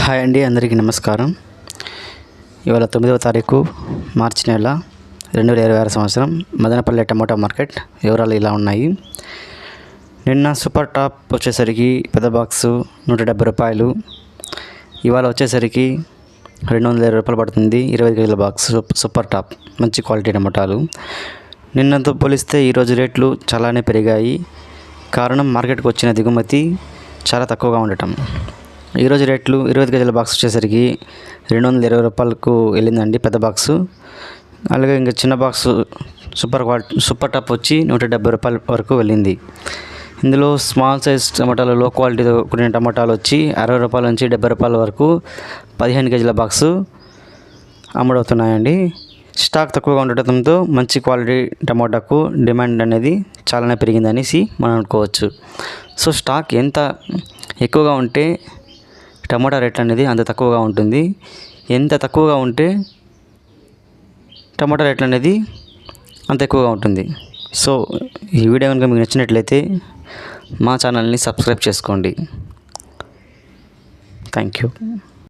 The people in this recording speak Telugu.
హాయ్ అండి, అందరికీ నమస్కారం. ఇవాళ 9వ తారీఖు మార్చి నెల 2026 సంవత్సరం. మదనపల్లి టమోటా మార్కెట్ వివరాలు ఇలా ఉన్నాయి. నిన్న సూపర్ టాప్ వచ్చేసరికి పెద్ద బాక్సు 170 రూపాయలు. ఇవాళ వచ్చేసరికి 220 రూపాయలు పడుతుంది. 20 కేజీల బాక్స్ సూపర్ టాప్ మంచి క్వాలిటీ టమోటాలు. నిన్నతో పోలిస్తే ఈరోజు రేట్లు చాలానే పెరిగాయి. కారణం మార్కెట్కి వచ్చిన దిగుమతి చాలా తక్కువగా ఉండటం. ఈరోజు రేట్లు 20 కేజీల బాక్స్ వచ్చేసరికి 220 రూపాయలకు వెళ్ళిందండి పెద్ద బాక్సు. అలాగే ఇంకా చిన్న బాక్సు సూపర్ టాప్ వచ్చి 170 రూపాయల వరకు వెళ్ళింది. ఇందులో స్మాల్ సైజ్ టమాటాలు, లో క్వాలిటీతో కూడిన టమాటాలు వచ్చి 60 రూపాయల నుంచి 70 రూపాయల వరకు 15 కేజీల బాక్సు అమ్ముడవుతున్నాయండి. స్టాక్ తక్కువగా ఉండటంతో మంచి క్వాలిటీ టమాటాకు డిమాండ్ అనేది చాలానే పెరిగిందనేసి మనం అనుకోవచ్చు. సో స్టాక్ ఎంత ఎక్కువగా ఉంటే టమాటా రేట్ అనేది అంత తక్కువగా ఉంటుంది. ఎంత తక్కువగా ఉంటే టమాటా రేట్లు అనేది అంత ఎక్కువగా ఉంటుంది. సో ఈ వీడియో కనుక మీకు నచ్చినట్లయితే మా ఛానల్ని సబ్స్క్రైబ్ చేసుకోండి. Thank you.